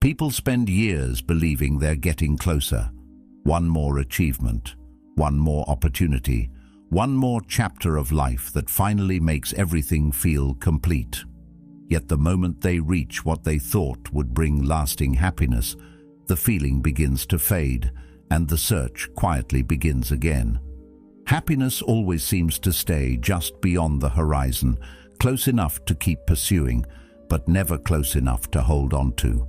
People spend years believing they're getting closer. One more achievement, one more opportunity, one more chapter of life that finally makes everything feel complete. Yet the moment they reach what they thought would bring lasting happiness, the feeling begins to fade, and the search quietly begins again. Happiness always seems to stay just beyond the horizon, close enough to keep pursuing, but never close enough to hold on to.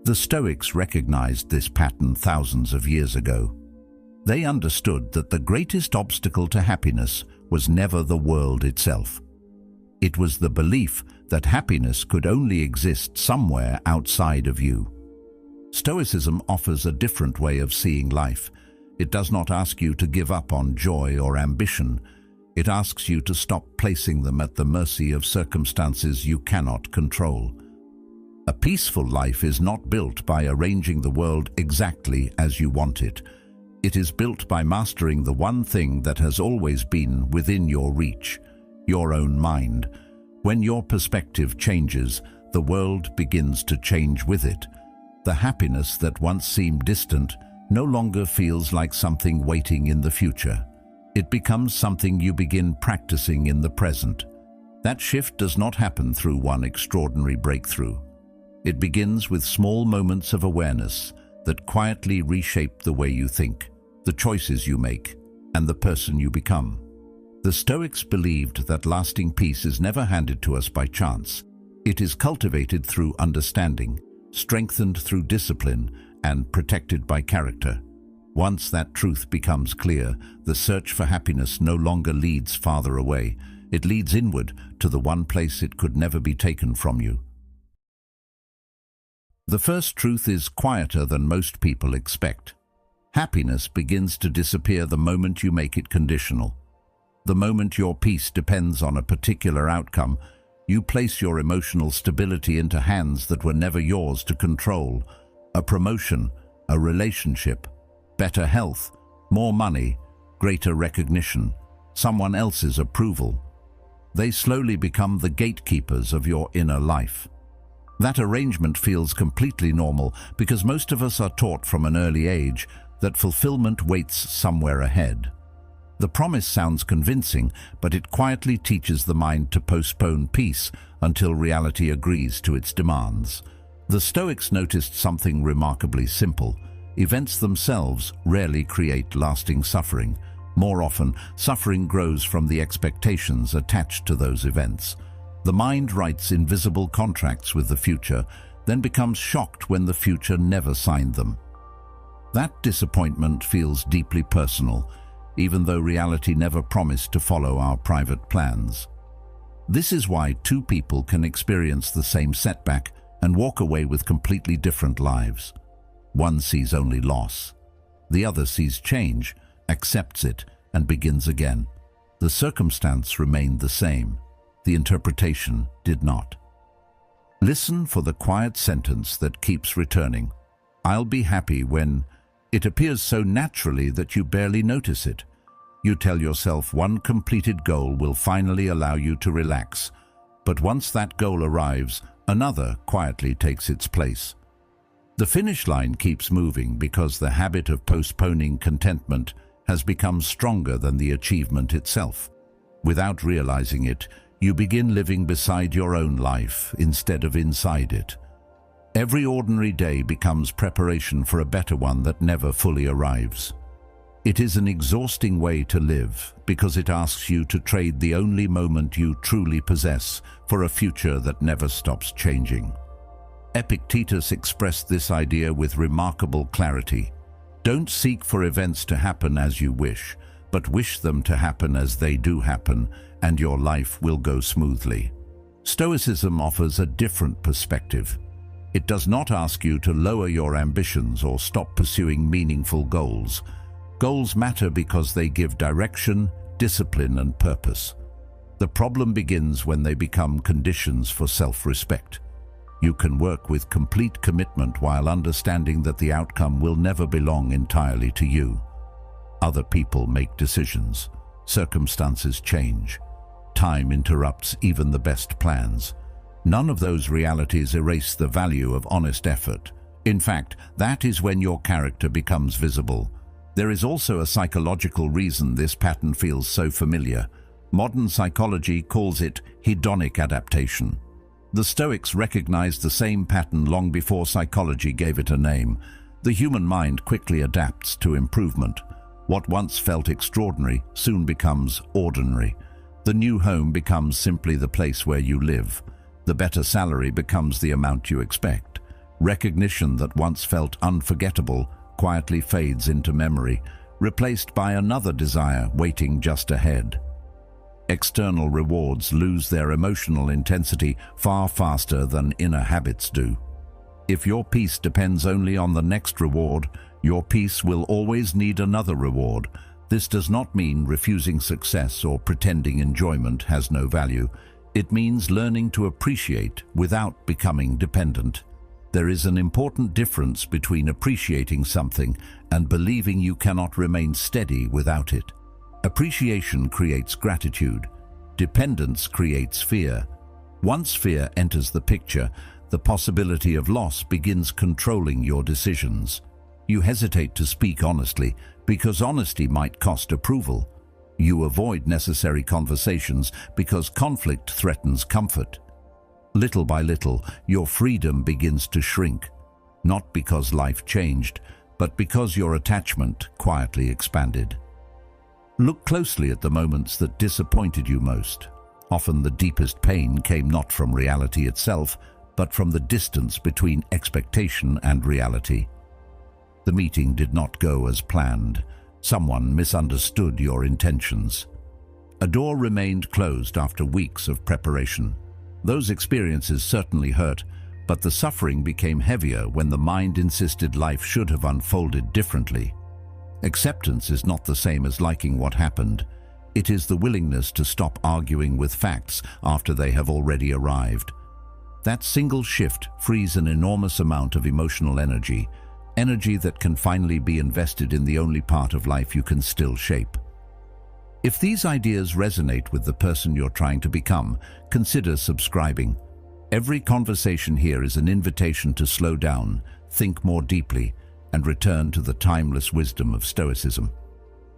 The Stoics recognized this pattern thousands of years ago. They understood that the greatest obstacle to happiness was never the world itself. It was the belief that happiness could only exist somewhere outside of you. Stoicism offers a different way of seeing life. It does not ask you to give up on joy or ambition. It asks you to stop placing them at the mercy of circumstances you cannot control. A peaceful life is not built by arranging the world exactly as you want it. It is built by mastering the one thing that has always been within your reach, your own mind. When your perspective changes, the world begins to change with it. The happiness that once seemed distant no longer feels like something waiting in the future. It becomes something you begin practicing in the present. That shift does not happen through one extraordinary breakthrough. It begins with small moments of awareness that quietly reshape the way you think, the choices you make, and the person you become. The Stoics believed that lasting peace is never handed to us by chance. It is cultivated through understanding, strengthened through discipline, and protected by character. Once that truth becomes clear, the search for happiness no longer leads farther away. It leads inward to the one place it could never be taken from you. The first truth is quieter than most people expect. Happiness begins to disappear the moment you make it conditional. The moment your peace depends on a particular outcome, you place your emotional stability into hands that were never yours to control. A promotion, a relationship, better health, more money, greater recognition, someone else's approval. They slowly become the gatekeepers of your inner life. That arrangement feels completely normal because most of us are taught from an early age that fulfillment waits somewhere ahead. The promise sounds convincing, but it quietly teaches the mind to postpone peace until reality agrees to its demands. The Stoics noticed something remarkably simple. Events themselves rarely create lasting suffering. More often, suffering grows from the expectations attached to those events. The mind writes invisible contracts with the future, then becomes shocked when the future never signed them. That disappointment feels deeply personal, even though reality never promised to follow our private plans. This is why two people can experience the same setback and walk away with completely different lives. One sees only loss. The other sees change, accepts it, and begins again. The circumstance remained the same. The interpretation did not. Listen for the quiet sentence that keeps returning. I'll be happy when. It appears so naturally that you barely notice it. You tell yourself one completed goal will finally allow you to relax. But once that goal arrives, another quietly takes its place. The finish line keeps moving because the habit of postponing contentment has become stronger than the achievement itself. Without realizing it, you begin living beside your own life instead of inside it. Every ordinary day becomes preparation for a better one that never fully arrives. It is an exhausting way to live because it asks you to trade the only moment you truly possess for a future that never stops changing. Epictetus expressed this idea with remarkable clarity. Don't seek for events to happen as you wish, but wish them to happen as they do happen, and your life will go smoothly. Stoicism offers a different perspective. It does not ask you to lower your ambitions or stop pursuing meaningful goals. Goals matter because they give direction, discipline, and purpose. The problem begins when they become conditions for self-respect. You can work with complete commitment while understanding that the outcome will never belong entirely to you. Other people make decisions. Circumstances change. Time interrupts even the best plans. None of those realities erase the value of honest effort. In fact, that is when your character becomes visible. There is also a psychological reason this pattern feels so familiar. Modern psychology calls it hedonic adaptation. The Stoics recognized the same pattern long before psychology gave it a name. The human mind quickly adapts to improvement. What once felt extraordinary soon becomes ordinary. The new home becomes simply the place where you live. The better salary becomes the amount you expect. Recognition that once felt unforgettable quietly fades into memory, replaced by another desire waiting just ahead. External rewards lose their emotional intensity far faster than inner habits do. If your peace depends only on the next reward, your peace will always need another reward. This does not mean refusing success or pretending enjoyment has no value. It means learning to appreciate without becoming dependent. There is an important difference between appreciating something and believing you cannot remain steady without it. Appreciation creates gratitude. Dependence creates fear. Once fear enters the picture, the possibility of loss begins controlling your decisions. You hesitate to speak honestly because honesty might cost approval. You avoid necessary conversations because conflict threatens comfort. Little by little, your freedom begins to shrink, not because life changed, but because your attachment quietly expanded. Look closely at the moments that disappointed you most. Often the deepest pain came not from reality itself, but from the distance between expectation and reality. The meeting did not go as planned. Someone misunderstood your intentions. A door remained closed after weeks of preparation. Those experiences certainly hurt, but the suffering became heavier when the mind insisted life should have unfolded differently. Acceptance is not the same as liking what happened. It is the willingness to stop arguing with facts after they have already arrived. That single shift frees an enormous amount of emotional energy that can finally be invested in the only part of life you can still shape. If these ideas resonate with the person you're trying to become, consider subscribing. Every conversation here is an invitation to slow down, think more deeply, and return to the timeless wisdom of Stoicism.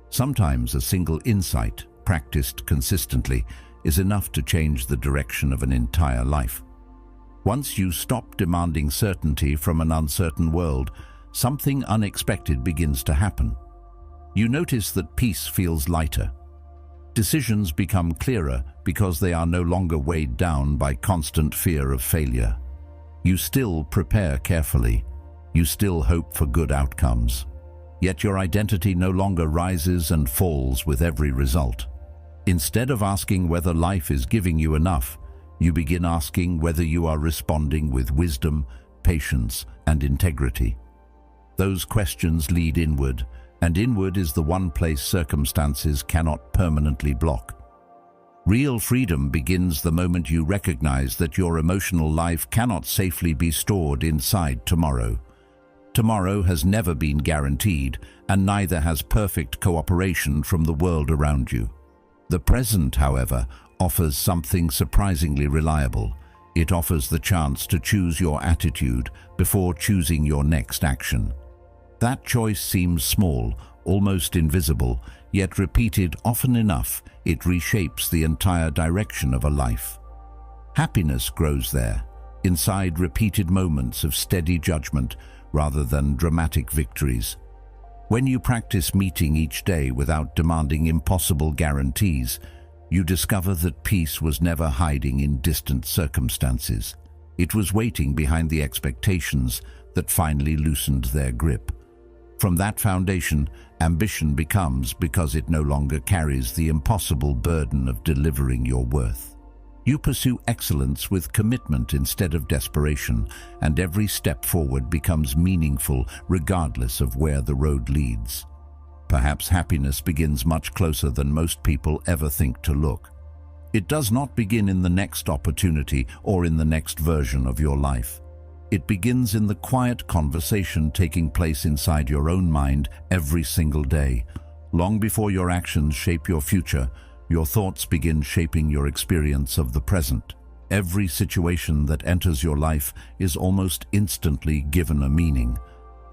Sometimes a single insight, practiced consistently, is enough to change the direction of an entire life. Once you stop demanding certainty from an uncertain world, something unexpected begins to happen. You notice that peace feels lighter. Decisions become clearer because they are no longer weighed down by constant fear of failure. You still prepare carefully. You still hope for good outcomes. Yet your identity no longer rises and falls with every result. Instead of asking whether life is giving you enough, you begin asking whether you are responding with wisdom, patience, and integrity. Those questions lead inward, and inward is the one place circumstances cannot permanently block. Real freedom begins the moment you recognize that your emotional life cannot safely be stored inside tomorrow. Tomorrow has never been guaranteed, and neither has perfect cooperation from the world around you. The present, however, offers something surprisingly reliable. It offers the chance to choose your attitude before choosing your next action. That choice seems small, almost invisible, yet repeated often enough, it reshapes the entire direction of a life. Happiness grows there, inside repeated moments of steady judgment rather than dramatic victories. When you practice meeting each day without demanding impossible guarantees, you discover that peace was never hiding in distant circumstances. It was waiting behind the expectations that finally loosened their grip. From that foundation, ambition becomes because it no longer carries the impossible burden of delivering your worth. You pursue excellence with commitment instead of desperation, and every step forward becomes meaningful regardless of where the road leads. Perhaps happiness begins much closer than most people ever think to look. It does not begin in the next opportunity or in the next version of your life. It begins in the quiet conversation taking place inside your own mind every single day. Long before your actions shape your future, your thoughts begin shaping your experience of the present. Every situation that enters your life is almost instantly given a meaning.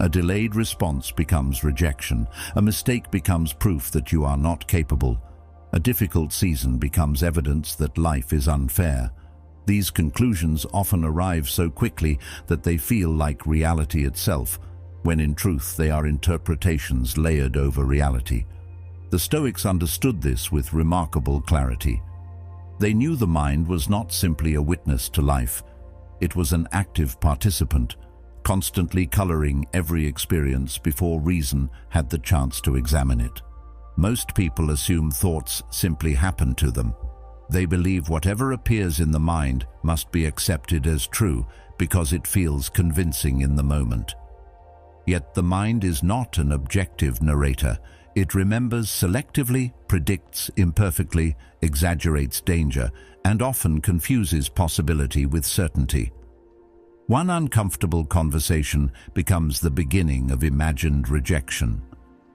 A delayed response becomes rejection. A mistake becomes proof that you are not capable. A difficult season becomes evidence that life is unfair. These conclusions often arrive so quickly that they feel like reality itself, when in truth they are interpretations layered over reality. The Stoics understood this with remarkable clarity. They knew the mind was not simply a witness to life. It was an active participant, constantly coloring every experience before reason had the chance to examine it. Most people assume thoughts simply happen to them. They believe whatever appears in the mind must be accepted as true because it feels convincing in the moment. Yet the mind is not an objective narrator. It remembers selectively, predicts imperfectly, exaggerates danger, and often confuses possibility with certainty. One uncomfortable conversation becomes the beginning of imagined rejection.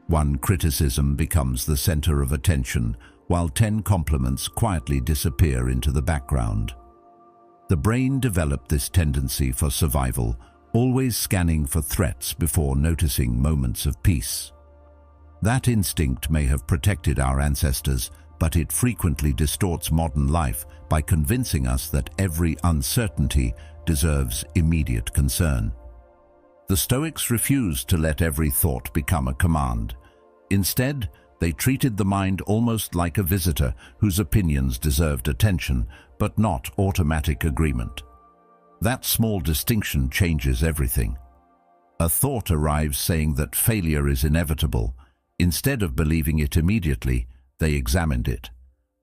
One criticism becomes the center of attention, while 10 compliments quietly disappear into the background. The brain developed this tendency for survival, always scanning for threats before noticing moments of peace. That instinct may have protected our ancestors, but it frequently distorts modern life by convincing us that every uncertainty deserves immediate concern. The Stoics refused to let every thought become a command. Instead, they treated the mind almost like a visitor whose opinions deserved attention, but not automatic agreement. That small distinction changes everything. A thought arrives saying that failure is inevitable. Instead of believing it immediately, they examined it.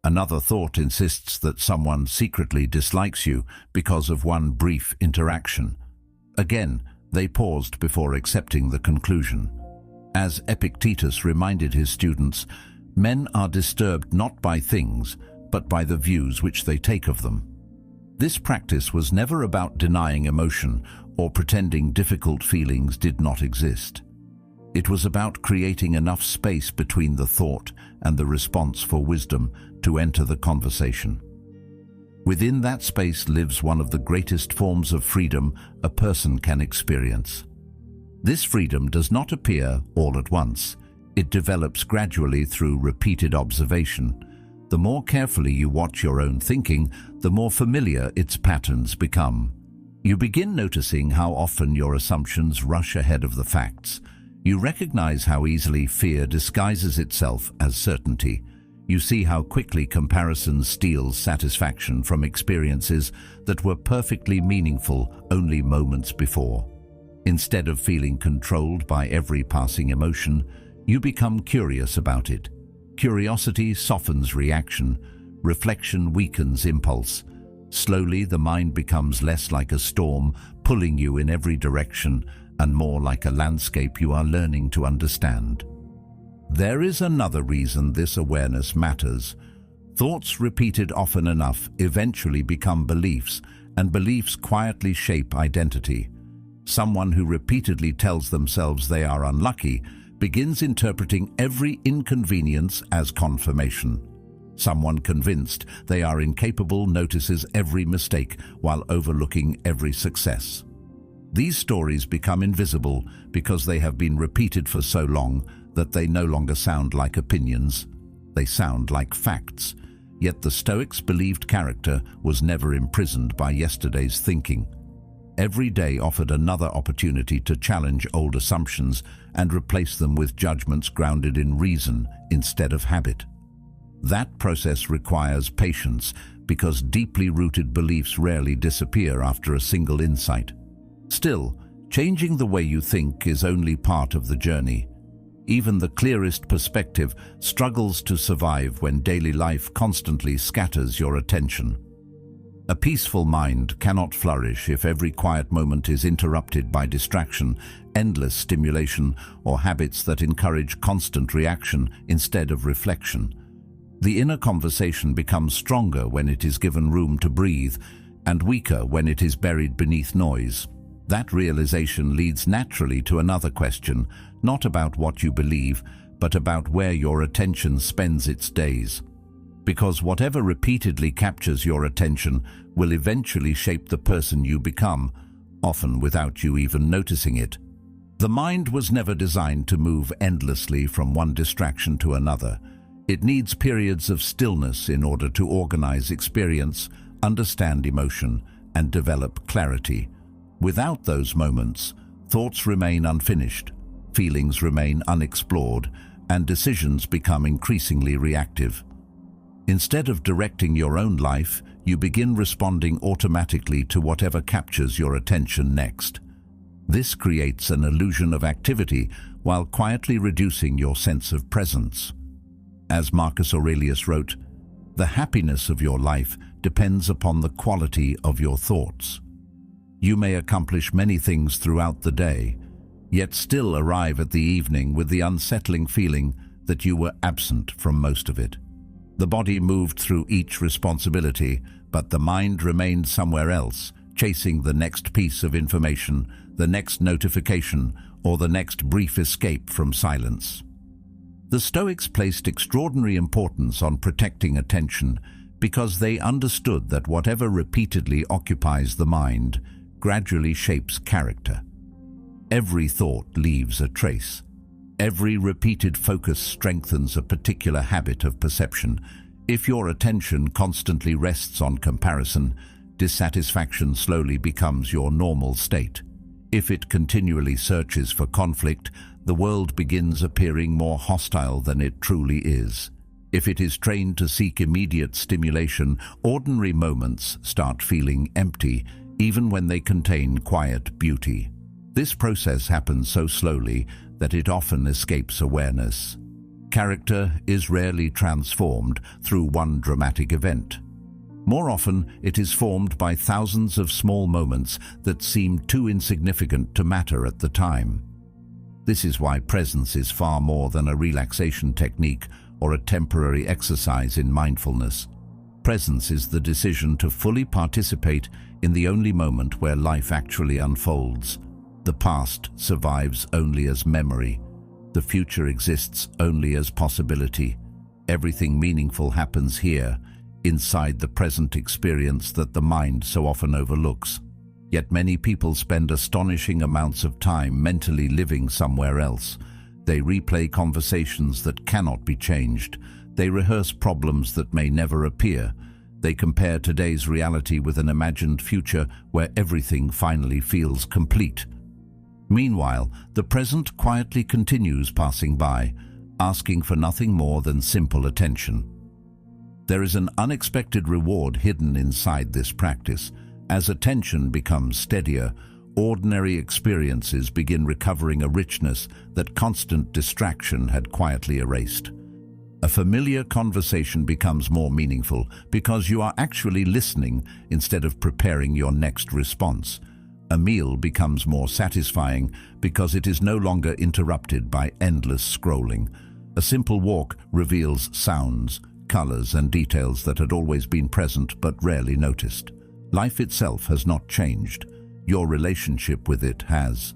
Another thought insists that someone secretly dislikes you because of one brief interaction. Again, they paused before accepting the conclusion. As Epictetus reminded his students, men are disturbed not by things, but by the views which they take of them. This practice was never about denying emotion or pretending difficult feelings did not exist. It was about creating enough space between the thought and the response for wisdom to enter the conversation. Within that space lives one of the greatest forms of freedom a person can experience. This freedom does not appear all at once. It develops gradually through repeated observation. The more carefully you watch your own thinking, the more familiar its patterns become. You begin noticing how often your assumptions rush ahead of the facts. You recognize how easily fear disguises itself as certainty. You see how quickly comparison steals satisfaction from experiences that were perfectly meaningful only moments before. Instead of feeling controlled by every passing emotion, you become curious about it. Curiosity softens reaction. Reflection weakens impulse. Slowly, the mind becomes less like a storm, pulling you in every direction, and more like a landscape you are learning to understand. There is another reason this awareness matters. Thoughts repeated often enough eventually become beliefs, and beliefs quietly shape identity. Someone who repeatedly tells themselves they are unlucky begins interpreting every inconvenience as confirmation. Someone convinced they are incapable notices every mistake while overlooking every success. These stories become invisible because they have been repeated for so long that they no longer sound like opinions. They sound like facts. Yet the Stoics believed character was never imprisoned by yesterday's thinking. Every day offered another opportunity to challenge old assumptions and replace them with judgments grounded in reason instead of habit. That process requires patience because deeply rooted beliefs rarely disappear after a single insight. Still, changing the way you think is only part of the journey. Even the clearest perspective struggles to survive when daily life constantly scatters your attention. A peaceful mind cannot flourish if every quiet moment is interrupted by distraction, endless stimulation, or habits that encourage constant reaction instead of reflection. The inner conversation becomes stronger when it is given room to breathe, and weaker when it is buried beneath noise. That realization leads naturally to another question, not about what you believe, but about where your attention spends its days. because whatever repeatedly captures your attention will eventually shape the person you become, often without you even noticing it. The mind was never designed to move endlessly from one distraction to another. It needs periods of stillness in order to organize experience, understand emotion, and develop clarity. Without those moments, thoughts remain unfinished, feelings remain unexplored, and decisions become increasingly reactive. Instead of directing your own life, you begin responding automatically to whatever captures your attention next. This creates an illusion of activity while quietly reducing your sense of presence. As Marcus Aurelius wrote, "The happiness of your life depends upon the quality of your thoughts." You may accomplish many things throughout the day, yet still arrive at the evening with the unsettling feeling that you were absent from most of it. The body moved through each responsibility, but the mind remained somewhere else, chasing the next piece of information, the next notification, or the next brief escape from silence. The Stoics placed extraordinary importance on protecting attention because they understood that whatever repeatedly occupies the mind gradually shapes character. Every thought leaves a trace. Every repeated focus strengthens a particular habit of perception. If your attention constantly rests on comparison, dissatisfaction slowly becomes your normal state. If it continually searches for conflict, the world begins appearing more hostile than it truly is. If it is trained to seek immediate stimulation, ordinary moments start feeling empty, even when they contain quiet beauty. This process happens so slowly that it often escapes awareness. Character is rarely transformed through one dramatic event. More often, it is formed by thousands of small moments that seem too insignificant to matter at the time. This is why presence is far more than a relaxation technique or a temporary exercise in mindfulness. Presence is the decision to fully participate in the only moment where life actually unfolds. The past survives only as memory. The future exists only as possibility. Everything meaningful happens here, inside the present experience that the mind so often overlooks. Yet many people spend astonishing amounts of time mentally living somewhere else. They replay conversations that cannot be changed. They rehearse problems that may never appear. They compare today's reality with an imagined future where everything finally feels complete. Meanwhile, the present quietly continues passing by, asking for nothing more than simple attention. There is an unexpected reward hidden inside this practice. As attention becomes steadier, ordinary experiences begin recovering a richness that constant distraction had quietly erased. A familiar conversation becomes more meaningful because you are actually listening instead of preparing your next response. A meal becomes more satisfying because it is no longer interrupted by endless scrolling. A simple walk reveals sounds, colors, and details that had always been present but rarely noticed. Life itself has not changed. Your relationship with it has.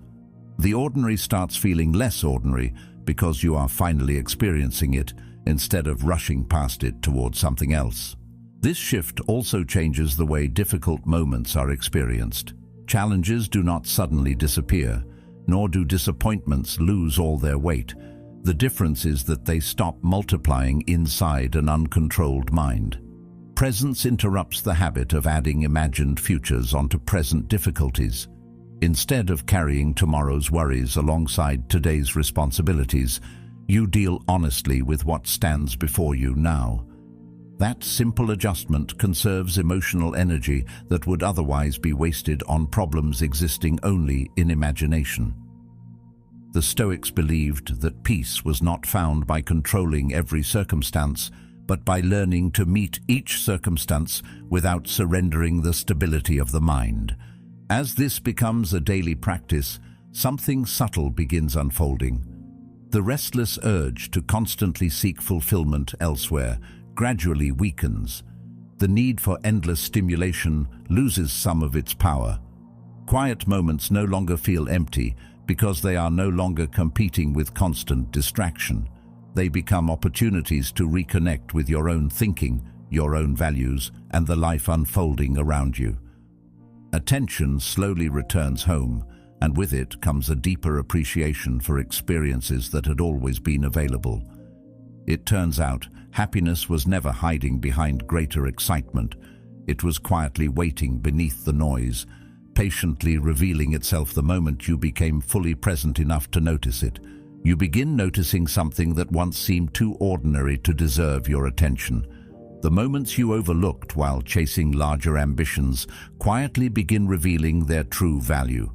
The ordinary starts feeling less ordinary because you are finally experiencing it instead of rushing past it towards something else. This shift also changes the way difficult moments are experienced. Challenges do not suddenly disappear, nor do disappointments lose all their weight. The difference is that they stop multiplying inside an uncontrolled mind. Presence interrupts the habit of adding imagined futures onto present difficulties. Instead of carrying tomorrow's worries alongside today's responsibilities, you deal honestly with what stands before you now. That simple adjustment conserves emotional energy that would otherwise be wasted on problems existing only in imagination. The Stoics believed that peace was not found by controlling every circumstance, but by learning to meet each circumstance without surrendering the stability of the mind. As this becomes a daily practice, something subtle begins unfolding. The restless urge to constantly seek fulfillment elsewhere gradually weakens. The need for endless stimulation loses some of its power. Quiet moments no longer feel empty because they are no longer competing with constant distraction. They become opportunities to reconnect with your own thinking, your own values, and the life unfolding around you. Attention slowly returns home, and with it comes a deeper appreciation for experiences that had always been available. It turns out, happiness was never hiding behind greater excitement. It was quietly waiting beneath the noise, patiently revealing itself the moment you became fully present enough to notice it. You begin noticing something that once seemed too ordinary to deserve your attention. The moments you overlooked while chasing larger ambitions quietly begin revealing their true value.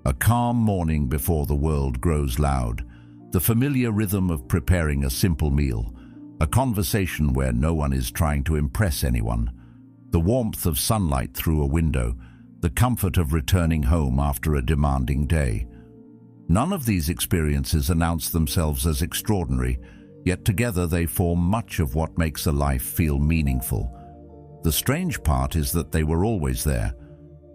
A calm morning before the world grows loud, the familiar rhythm of preparing a simple meal, a conversation where no one is trying to impress anyone, the warmth of sunlight through a window, the comfort of returning home after a demanding day. None of these experiences announce themselves as extraordinary, yet together they form much of what makes a life feel meaningful. The strange part is that they were always there.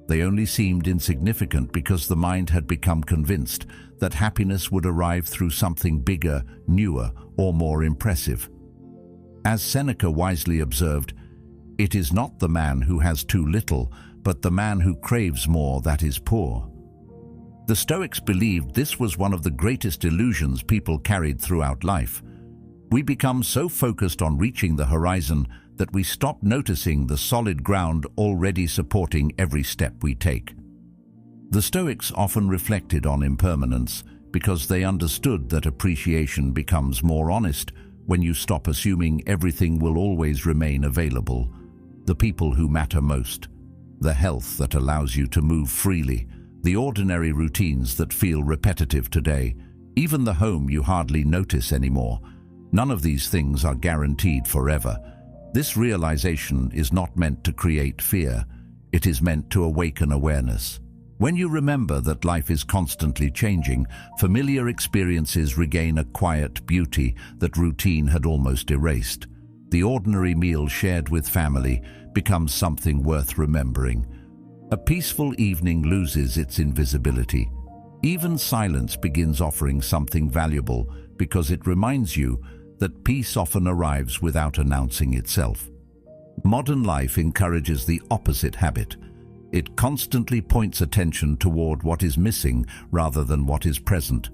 They only seemed insignificant because the mind had become convinced that happiness would arrive through something bigger, newer, or more impressive. As Seneca wisely observed, "It is not the man who has too little, but the man who craves more that is poor." The Stoics believed this was one of the greatest illusions people carried throughout life. We become so focused on reaching the horizon that we stop noticing the solid ground already supporting every step we take. The Stoics often reflected on impermanence because they understood that appreciation becomes more honest when you stop assuming everything will always remain available. The people who matter most, the health that allows you to move freely, the ordinary routines that feel repetitive today, even the home you hardly notice anymore. None of these things are guaranteed forever. This realization is not meant to create fear. It is meant to awaken awareness. When you remember that life is constantly changing, familiar experiences regain a quiet beauty that routine had almost erased. The ordinary meal shared with family becomes something worth remembering. A peaceful evening loses its invisibility. Even silence begins offering something valuable because it reminds you that peace often arrives without announcing itself. Modern life encourages the opposite habit. It constantly points attention toward what is missing rather than what is present.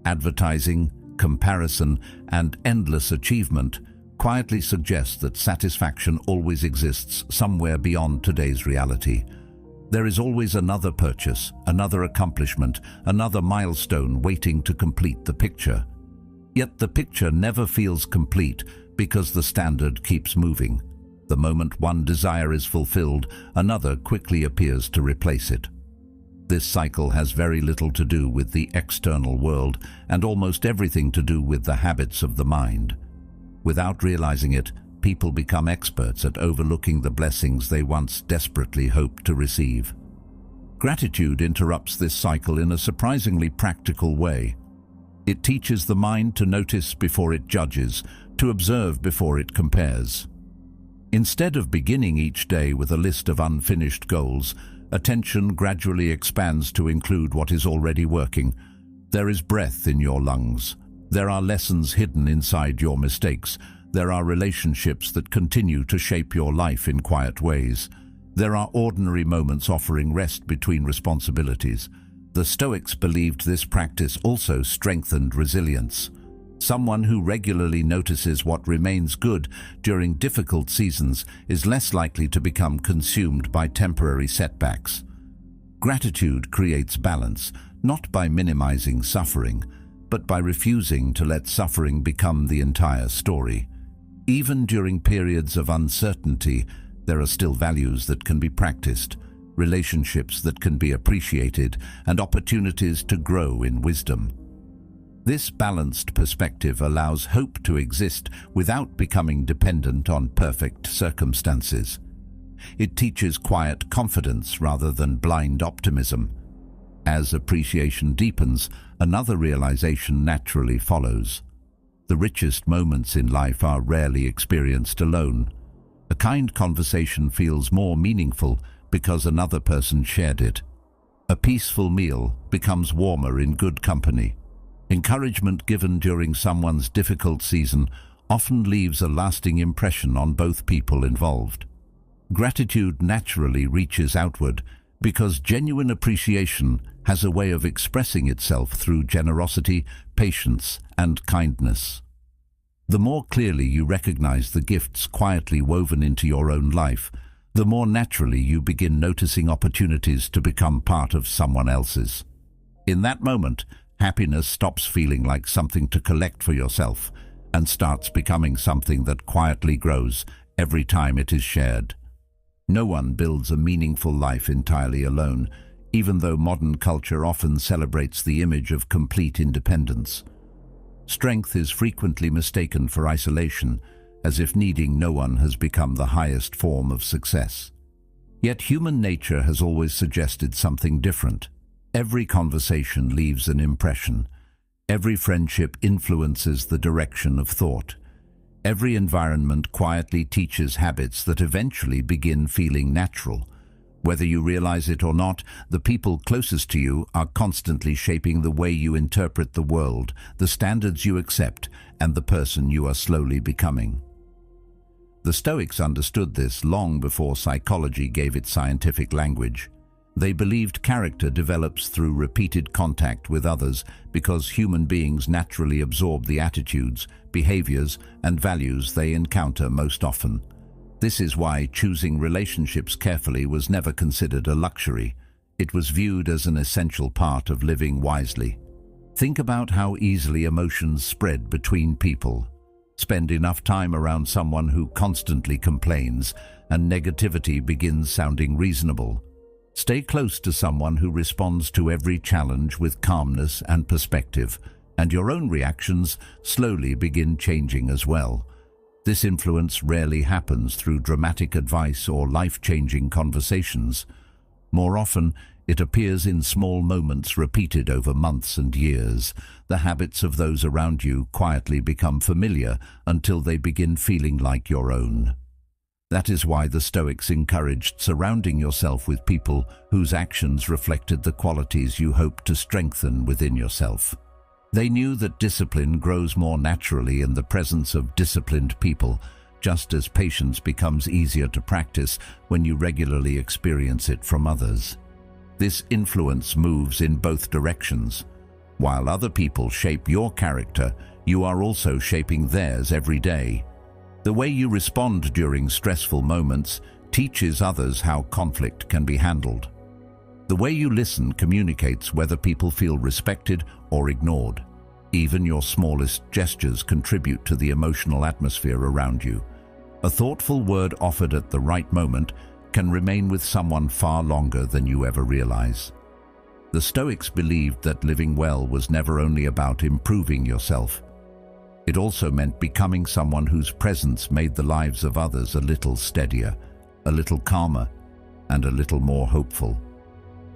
Advertising, comparison, and endless achievement quietly suggest that satisfaction always exists somewhere beyond today's reality. There is always another purchase, another accomplishment, another milestone waiting to complete the picture. Yet the picture never feels complete because the standard keeps moving. The moment one desire is fulfilled, another quickly appears to replace it. This cycle has very little to do with the external world and almost everything to do with the habits of the mind. Without realizing it, people become experts at overlooking the blessings they once desperately hoped to receive. Gratitude interrupts this cycle in a surprisingly practical way. It teaches the mind to notice before it judges, to observe before it compares. Instead of beginning each day with a list of unfinished goals, attention gradually expands to include what is already working. There is breath in your lungs. There are lessons hidden inside your mistakes. There are relationships that continue to shape your life in quiet ways. There are ordinary moments offering rest between responsibilities. The Stoics believed this practice also strengthened resilience. Someone who regularly notices what remains good during difficult seasons is less likely to become consumed by temporary setbacks. Gratitude creates balance, not by minimizing suffering, but by refusing to let suffering become the entire story. Even during periods of uncertainty, there are still values that can be practiced, relationships that can be appreciated, and opportunities to grow in wisdom. This balanced perspective allows hope to exist without becoming dependent on perfect circumstances. It teaches quiet confidence rather than blind optimism. As appreciation deepens, another realization naturally follows. The richest moments in life are rarely experienced alone. A kind conversation feels more meaningful because another person shared it. A peaceful meal becomes warmer in good company. Encouragement given during someone's difficult season often leaves a lasting impression on both people involved. Gratitude naturally reaches outward because genuine appreciation has a way of expressing itself through generosity, patience, and kindness. The more clearly you recognize the gifts quietly woven into your own life, the more naturally you begin noticing opportunities to become part of someone else's. In that moment, happiness stops feeling like something to collect for yourself and starts becoming something that quietly grows every time it is shared. No one builds a meaningful life entirely alone, even though modern culture often celebrates the image of complete independence. Strength is frequently mistaken for isolation, as if needing no one has become the highest form of success. Yet human nature has always suggested something different. Every conversation leaves an impression. Every friendship influences the direction of thought. Every environment quietly teaches habits that eventually begin feeling natural. Whether you realize it or not, the people closest to you are constantly shaping the way you interpret the world, the standards you accept, and the person you are slowly becoming. The Stoics understood this long before psychology gave it scientific language. They believed character develops through repeated contact with others because human beings naturally absorb the attitudes, behaviors, and values they encounter most often. This is why choosing relationships carefully was never considered a luxury. It was viewed as an essential part of living wisely. Think about how easily emotions spread between people. Spend enough time around someone who constantly complains, and negativity begins sounding reasonable. Stay close to someone who responds to every challenge with calmness and perspective, and your own reactions slowly begin changing as well. This influence rarely happens through dramatic advice or life-changing conversations. More often, it appears in small moments repeated over months and years. The habits of those around you quietly become familiar until they begin feeling like your own. That is why the Stoics encouraged surrounding yourself with people whose actions reflected the qualities you hope to strengthen within yourself. They knew that discipline grows more naturally in the presence of disciplined people, just as patience becomes easier to practice when you regularly experience it from others. This influence moves in both directions. While other people shape your character, you are also shaping theirs every day. The way you respond during stressful moments teaches others how conflict can be handled. The way you listen communicates whether people feel respected or ignored. Even your smallest gestures contribute to the emotional atmosphere around you. A thoughtful word offered at the right moment can remain with someone far longer than you ever realize. The Stoics believed that living well was never only about improving yourself. It also meant becoming someone whose presence made the lives of others a little steadier, a little calmer, and a little more hopeful.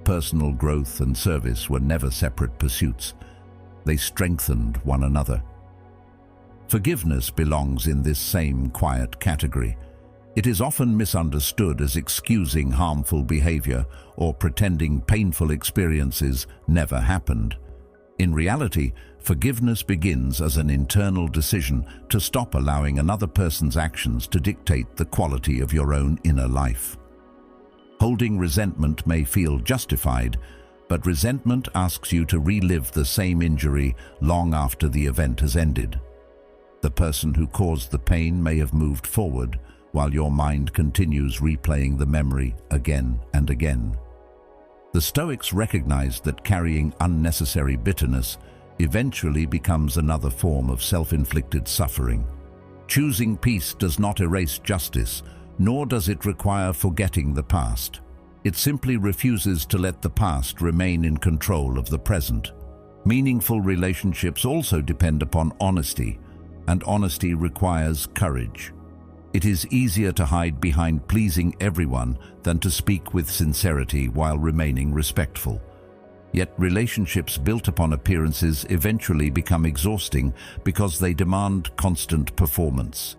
Personal growth and service were never separate pursuits. They strengthened one another. Forgiveness belongs in this same quiet category. It is often misunderstood as excusing harmful behavior or pretending painful experiences never happened. In reality, forgiveness begins as an internal decision to stop allowing another person's actions to dictate the quality of your own inner life. Holding resentment may feel justified, but resentment asks you to relive the same injury long after the event has ended. The person who caused the pain may have moved forward, while your mind continues replaying the memory again and again. The Stoics recognized that carrying unnecessary bitterness eventually becomes another form of self-inflicted suffering. Choosing peace does not erase justice, nor does it require forgetting the past. It simply refuses to let the past remain in control of the present. Meaningful relationships also depend upon honesty, and honesty requires courage. It is easier to hide behind pleasing everyone than to speak with sincerity while remaining respectful. Yet relationships built upon appearances eventually become exhausting because they demand constant performance.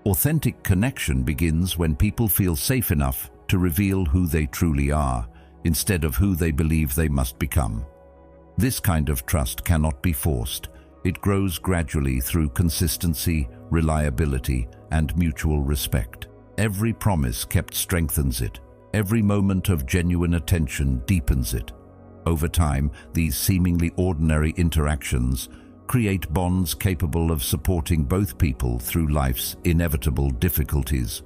Authentic connection begins when people feel safe enough to reveal who they truly are, instead of who they believe they must become. This kind of trust cannot be forced. It grows gradually through consistency, reliability, and mutual respect. Every promise kept strengthens it. Every moment of genuine attention deepens it. Over time, these seemingly ordinary interactions create bonds capable of supporting both people through life's inevitable difficulties.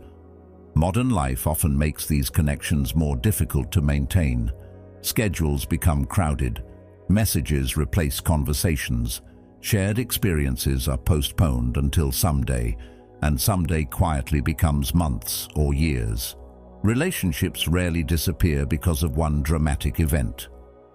Modern life often makes these connections more difficult to maintain. Schedules become crowded. Messages replace conversations. Shared experiences are postponed until someday, and someday quietly becomes months or years. Relationships rarely disappear because of one dramatic event.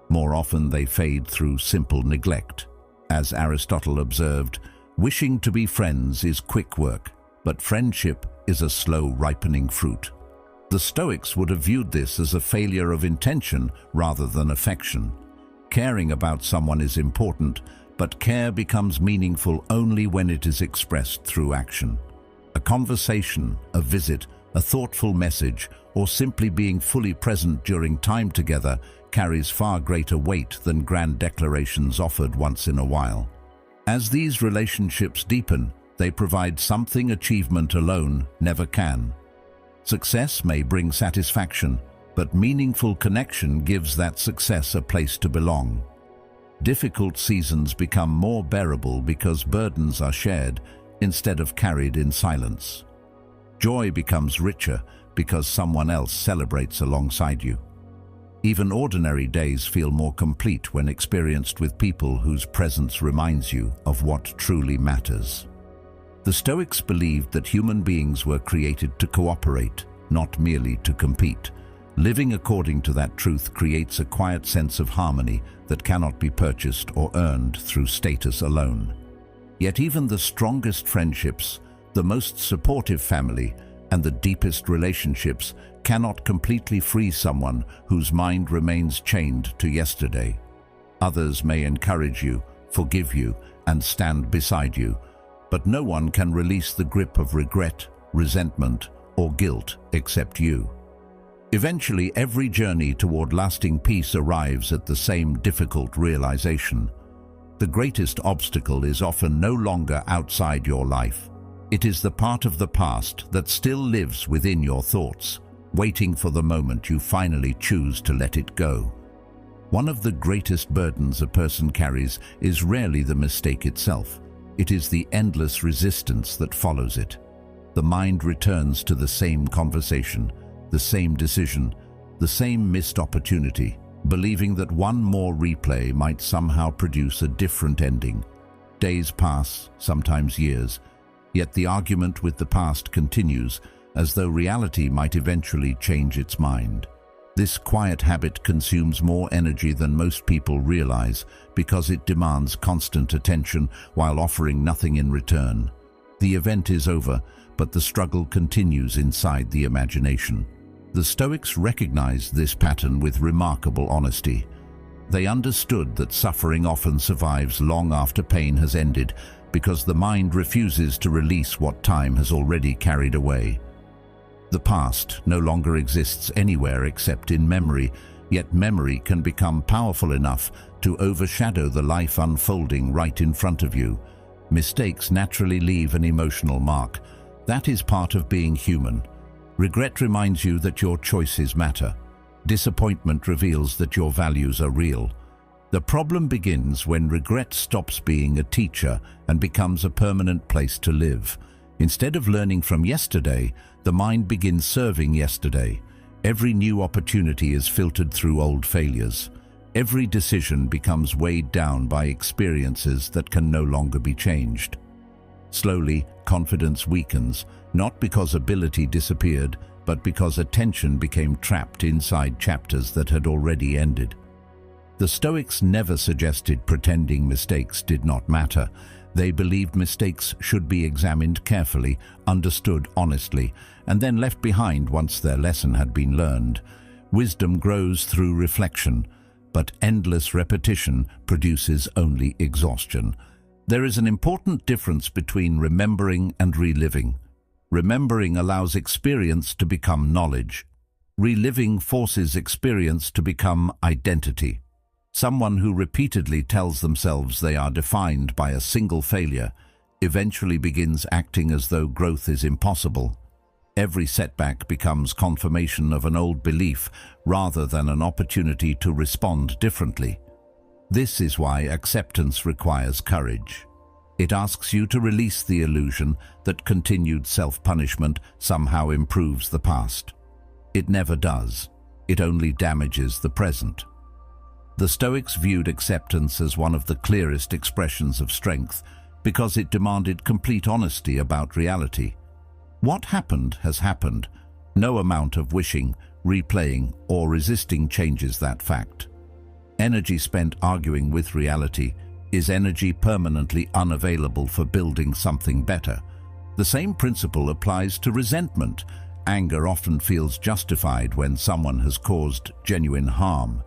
More often they fade through simple neglect. As Aristotle observed, wishing to be friends is quick work, but friendship is a slow ripening fruit. The Stoics would have viewed this as a failure of intention rather than affection. Caring about someone is important, but care becomes meaningful only when it is expressed through action. A conversation, a visit, a thoughtful message, or simply being fully present during time together carries far greater weight than grand declarations offered once in a while. As these relationships deepen, they provide something achievement alone never can. Success may bring satisfaction, but meaningful connection gives that success a place to belong. Difficult seasons become more bearable because burdens are shared instead of carried in silence. Joy becomes richer because someone else celebrates alongside you. Even ordinary days feel more complete when experienced with people whose presence reminds you of what truly matters. The Stoics believed that human beings were created to cooperate, not merely to compete. Living according to that truth creates a quiet sense of harmony that cannot be purchased or earned through status alone. Yet even the strongest friendships, the most supportive family, and the deepest relationships cannot completely free someone whose mind remains chained to yesterday. Others may encourage you, forgive you, and stand beside you, but no one can release the grip of regret, resentment, or guilt except you. Eventually, every journey toward lasting peace arrives at the same difficult realization. The greatest obstacle is often no longer outside your life. It is the part of the past that still lives within your thoughts, waiting for the moment you finally choose to let it go. One of the greatest burdens a person carries is rarely the mistake itself. It is the endless resistance that follows it. The mind returns to the same conversation, the same decision, the same missed opportunity, believing that one more replay might somehow produce a different ending. Days pass, sometimes years, yet the argument with the past continues, as though reality might eventually change its mind. This quiet habit consumes more energy than most people realize because it demands constant attention while offering nothing in return. The event is over, but the struggle continues inside the imagination. The Stoics recognized this pattern with remarkable honesty. They understood that suffering often survives long after pain has ended because the mind refuses to release what time has already carried away. The past no longer exists anywhere except in memory, yet memory can become powerful enough to overshadow the life unfolding right in front of you. Mistakes naturally leave an emotional mark. That is part of being human. Regret reminds you that your choices matter. Disappointment reveals that your values are real. The problem begins when regret stops being a teacher and becomes a permanent place to live. Instead of learning from yesterday, the mind begins serving yesterday. Every new opportunity is filtered through old failures. Every decision becomes weighed down by experiences that can no longer be changed. Slowly, confidence weakens, not because ability disappeared, but because attention became trapped inside chapters that had already ended. The Stoics never suggested pretending mistakes did not matter. They believed mistakes should be examined carefully, understood honestly, and then left behind once their lesson had been learned. Wisdom grows through reflection, but endless repetition produces only exhaustion. There is an important difference between remembering and reliving. Remembering allows experience to become knowledge. Reliving forces experience to become identity. Someone who repeatedly tells themselves they are defined by a single failure eventually begins acting as though growth is impossible. Every setback becomes confirmation of an old belief rather than an opportunity to respond differently. This is why acceptance requires courage. It asks you to release the illusion that continued self-punishment somehow improves the past. It never does. It only damages the present. The Stoics viewed acceptance as one of the clearest expressions of strength because it demanded complete honesty about reality. What happened has happened. No amount of wishing, replaying, or resisting changes that fact. Energy spent arguing with reality is energy permanently unavailable for building something better. The same principle applies to resentment. Anger often feels justified when someone has caused genuine harm.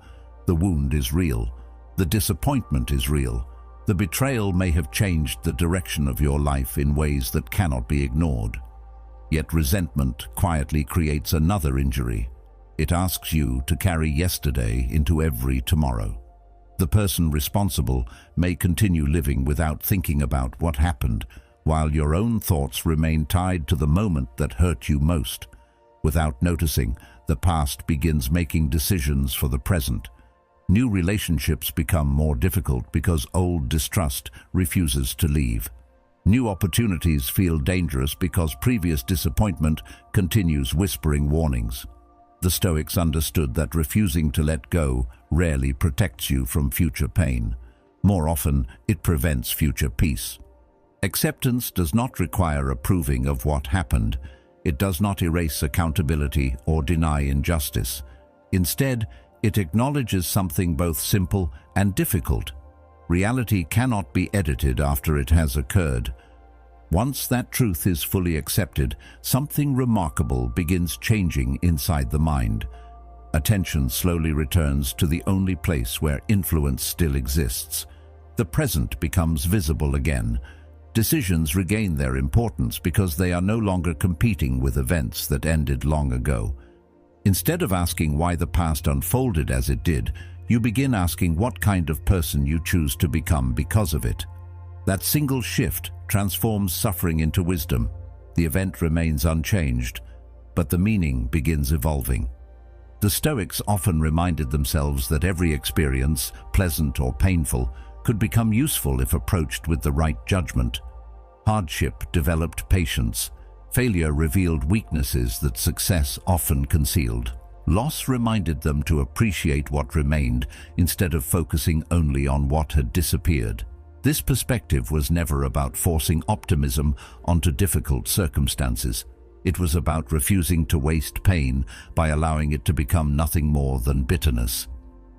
The wound is real. The disappointment is real. The betrayal may have changed the direction of your life in ways that cannot be ignored. Yet resentment quietly creates another injury. It asks you to carry yesterday into every tomorrow. The person responsible may continue living without thinking about what happened, while your own thoughts remain tied to the moment that hurt you most. Without noticing, the past begins making decisions for the present. New relationships become more difficult because old distrust refuses to leave. New opportunities feel dangerous because previous disappointment continues whispering warnings. The Stoics understood that refusing to let go rarely protects you from future pain. More often, it prevents future peace. Acceptance does not require approving of what happened. It does not erase accountability or deny injustice. Instead, it acknowledges something both simple and difficult. Reality cannot be edited after it has occurred. Once that truth is fully accepted, something remarkable begins changing inside the mind. Attention slowly returns to the only place where influence still exists. The present becomes visible again. Decisions regain their importance because they are no longer competing with events that ended long ago. Instead of asking why the past unfolded as it did, you begin asking what kind of person you choose to become because of it. That single shift transforms suffering into wisdom. The event remains unchanged, but the meaning begins evolving. The Stoics often reminded themselves that every experience, pleasant or painful, could become useful if approached with the right judgment. Hardship developed patience. Failure revealed weaknesses that success often concealed. Loss reminded them to appreciate what remained instead of focusing only on what had disappeared. This perspective was never about forcing optimism onto difficult circumstances. It was about refusing to waste pain by allowing it to become nothing more than bitterness.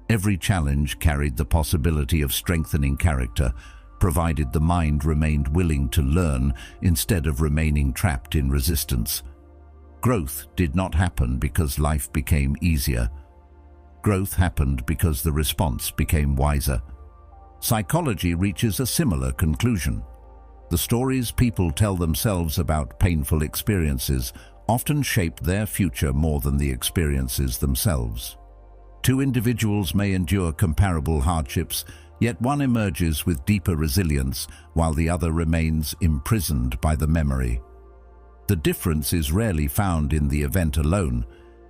Every challenge carried the possibility of strengthening character, provided the mind remained willing to learn instead of remaining trapped in resistance. Growth did not happen because life became easier. Growth happened because the response became wiser. Psychology reaches a similar conclusion. The stories people tell themselves about painful experiences often shape their future more than the experiences themselves. Two individuals may endure comparable hardships, yet one emerges with deeper resilience while the other remains imprisoned by the memory. The difference is rarely found in the event alone.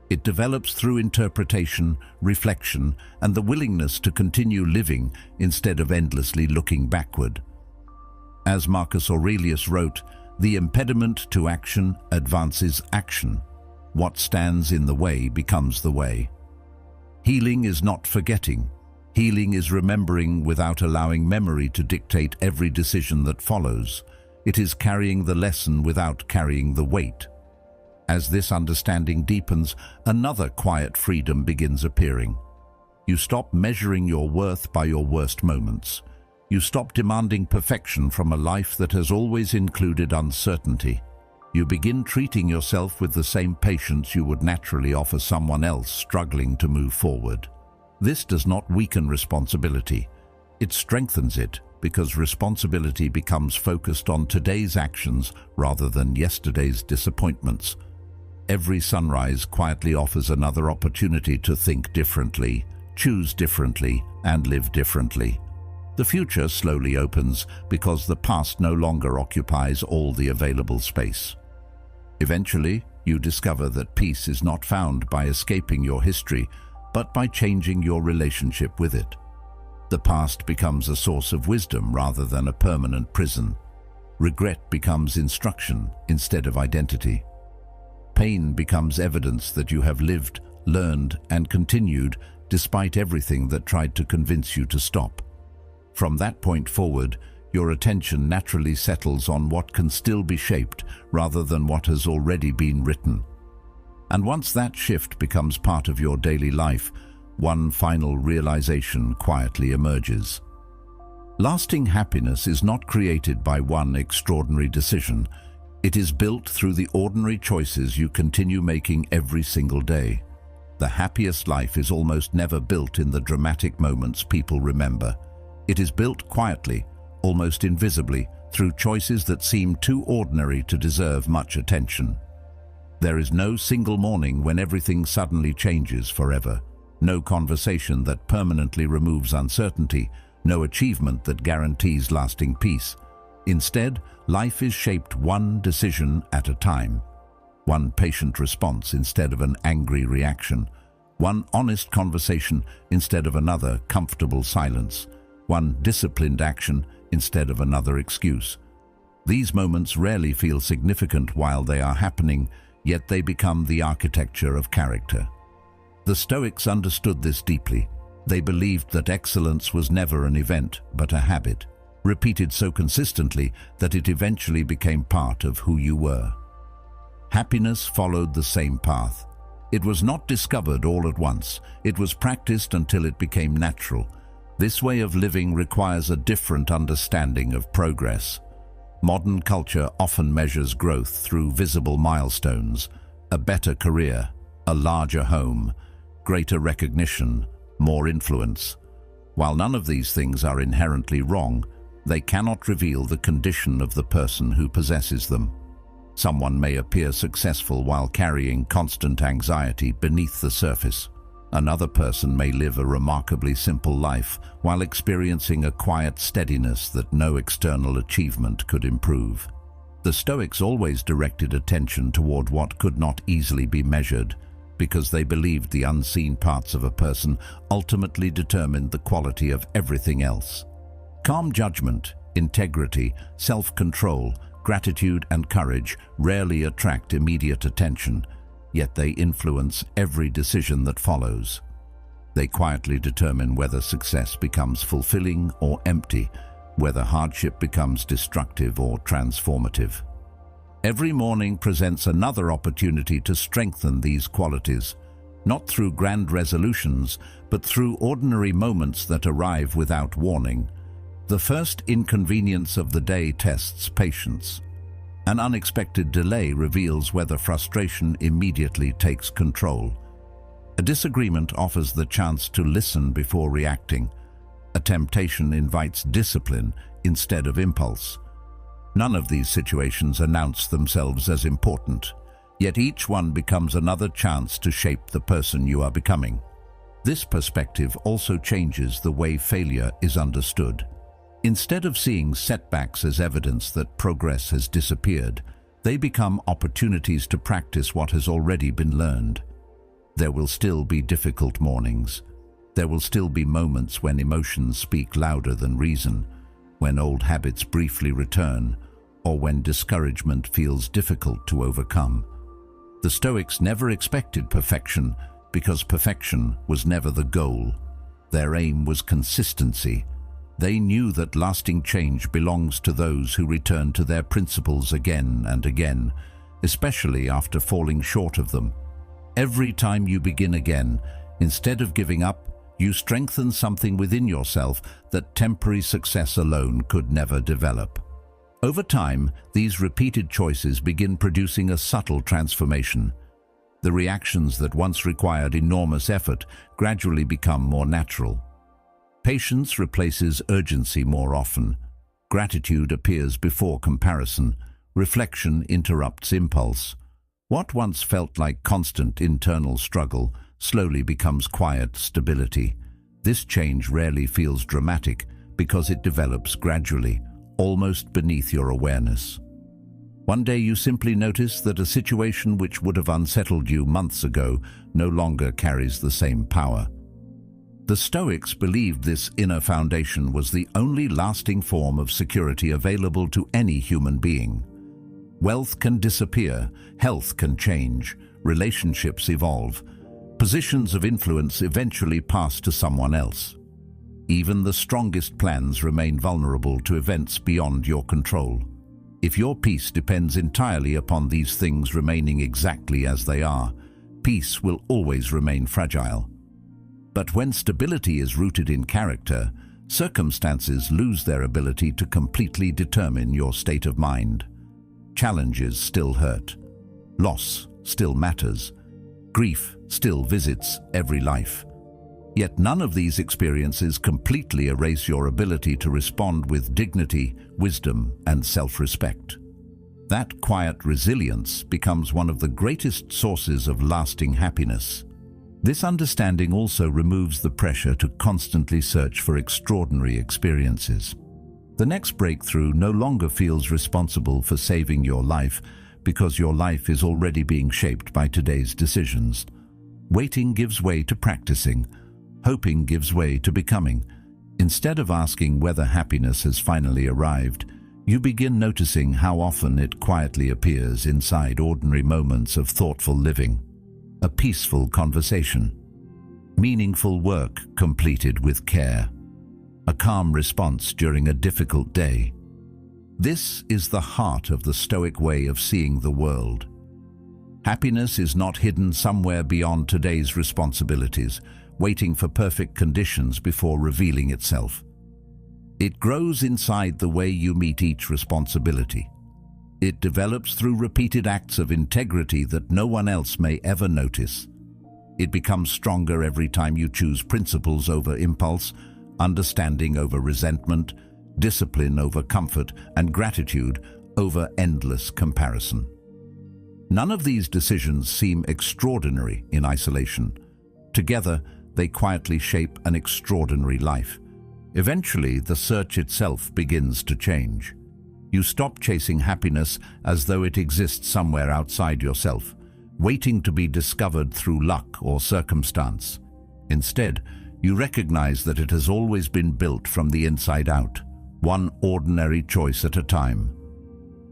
It develops through interpretation, reflection, and the willingness to continue living instead of endlessly looking backward. As Marcus Aurelius wrote, "The impediment to action advances action. What stands in the way becomes the way." Healing is not forgetting. Healing is remembering without allowing memory to dictate every decision that follows. It is carrying the lesson without carrying the weight. As this understanding deepens, another quiet freedom begins appearing. You stop measuring your worth by your worst moments. You stop demanding perfection from a life that has always included uncertainty. You begin treating yourself with the same patience you would naturally offer someone else struggling to move forward. This does not weaken responsibility. It strengthens it because responsibility becomes focused on today's actions rather than yesterday's disappointments. Every sunrise quietly offers another opportunity to think differently, choose differently, and live differently. The future slowly opens because the past no longer occupies all the available space. Eventually, you discover that peace is not found by escaping your history, but by changing your relationship with it. The past becomes a source of wisdom rather than a permanent prison. Regret becomes instruction instead of identity. Pain becomes evidence that you have lived, learned, and continued despite everything that tried to convince you to stop. From that point forward, your attention naturally settles on what can still be shaped rather than what has already been written. And once that shift becomes part of your daily life, one final realization quietly emerges. Lasting happiness is not created by one extraordinary decision. It is built through the ordinary choices you continue making every single day. The happiest life is almost never built in the dramatic moments people remember. It is built quietly, almost invisibly, through choices that seem too ordinary to deserve much attention. There is no single morning when everything suddenly changes forever. No conversation that permanently removes uncertainty. No achievement that guarantees lasting peace. Instead, life is shaped one decision at a time. One patient response instead of an angry reaction. One honest conversation instead of another comfortable silence. One disciplined action instead of another excuse. These moments rarely feel significant while they are happening, yet they become the architecture of character. The Stoics understood this deeply. They believed that excellence was never an event, but a habit, repeated so consistently that it eventually became part of who you were. Happiness followed the same path. It was not discovered all at once. It was practiced until it became natural. This way of living requires a different understanding of progress. Modern culture often measures growth through visible milestones: a better career, a larger home, greater recognition, more influence. While none of these things are inherently wrong, they cannot reveal the condition of the person who possesses them. Someone may appear successful while carrying constant anxiety beneath the surface. Another person may live a remarkably simple life while experiencing a quiet steadiness that no external achievement could improve. The Stoics always directed attention toward what could not easily be measured, because they believed the unseen parts of a person ultimately determined the quality of everything else. Calm judgment, integrity, self-control, gratitude, and courage rarely attract immediate attention, yet they influence every decision that follows. They quietly determine whether success becomes fulfilling or empty, whether hardship becomes destructive or transformative. Every morning presents another opportunity to strengthen these qualities, not through grand resolutions, but through ordinary moments that arrive without warning. The first inconvenience of the day tests patience. An unexpected delay reveals whether frustration immediately takes control. A disagreement offers the chance to listen before reacting. A temptation invites discipline instead of impulse. None of these situations announce themselves as important, yet each one becomes another chance to shape the person you are becoming. This perspective also changes the way failure is understood. Instead of seeing setbacks as evidence that progress has disappeared, they become opportunities to practice what has already been learned. There will still be difficult mornings. There will still be moments when emotions speak louder than reason, when old habits briefly return, or when discouragement feels difficult to overcome. The Stoics never expected perfection because perfection was never the goal. Their aim was consistency. They knew that lasting change belongs to those who return to their principles again and again, especially after falling short of them. Every time you begin again, instead of giving up, you strengthen something within yourself that temporary success alone could never develop. Over time, these repeated choices begin producing a subtle transformation. The reactions that once required enormous effort gradually become more natural. Patience replaces urgency more often. Gratitude appears before comparison. Reflection interrupts impulse. What once felt like constant internal struggle slowly becomes quiet stability. This change rarely feels dramatic because it develops gradually, almost beneath your awareness. One day you simply notice that a situation which would have unsettled you months ago no longer carries the same power. The Stoics believed this inner foundation was the only lasting form of security available to any human being. Wealth can disappear, health can change, relationships evolve, positions of influence eventually pass to someone else. Even the strongest plans remain vulnerable to events beyond your control. If your peace depends entirely upon these things remaining exactly as they are, peace will always remain fragile. But when stability is rooted in character, circumstances lose their ability to completely determine your state of mind. Challenges still hurt. Loss still matters. Grief still visits every life. Yet none of these experiences completely erase your ability to respond with dignity, wisdom, and self-respect. That quiet resilience becomes one of the greatest sources of lasting happiness. This understanding also removes the pressure to constantly search for extraordinary experiences. The next breakthrough no longer feels responsible for saving your life because your life is already being shaped by today's decisions. Waiting gives way to practicing. Hoping gives way to becoming. Instead of asking whether happiness has finally arrived, you begin noticing how often it quietly appears inside ordinary moments of thoughtful living. A peaceful conversation, meaningful work completed with care, a calm response during a difficult day. This is the heart of the Stoic way of seeing the world. Happiness is not hidden somewhere beyond today's responsibilities, waiting for perfect conditions before revealing itself. It grows inside the way you meet each responsibility. It develops through repeated acts of integrity that no one else may ever notice. It becomes stronger every time you choose principles over impulse, understanding over resentment, discipline over comfort, and gratitude over endless comparison. None of these decisions seem extraordinary in isolation. Together, they quietly shape an extraordinary life. Eventually, the search itself begins to change. You stop chasing happiness as though it exists somewhere outside yourself, waiting to be discovered through luck or circumstance. Instead, you recognize that it has always been built from the inside out, one ordinary choice at a time.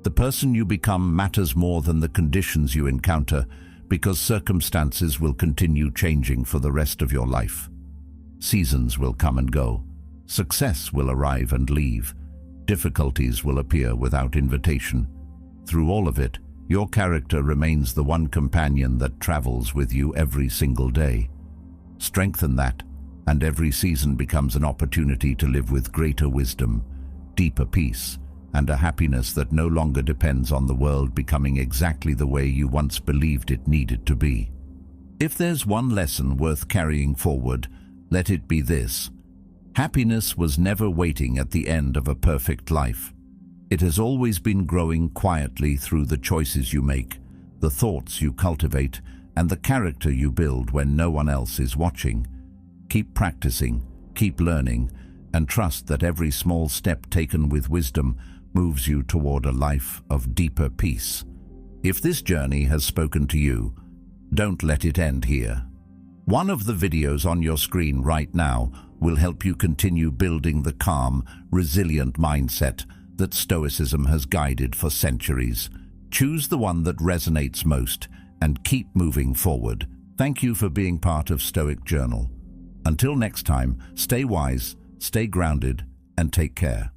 The person you become matters more than the conditions you encounter, because circumstances will continue changing for the rest of your life. Seasons will come and go. Success will arrive and leave. Difficulties will appear without invitation. Through all of it, your character remains the one companion that travels with you every single day. Strengthen that, and every season becomes an opportunity to live with greater wisdom, deeper peace, and a happiness that no longer depends on the world becoming exactly the way you once believed it needed to be. If there's one lesson worth carrying forward, let it be this. Happiness was never waiting at the end of a perfect life. It has always been growing quietly through the choices you make, the thoughts you cultivate, and the character you build when no one else is watching. Keep practicing, keep learning, and trust that every small step taken with wisdom moves you toward a life of deeper peace. If this journey has spoken to you, don't let it end here. One of the videos on your screen right now will help you continue building the calm, resilient mindset that Stoicism has guided for centuries. Choose the one that resonates most and keep moving forward. Thank you for being part of Stoic Journal. Until next time, stay wise, stay grounded, and take care.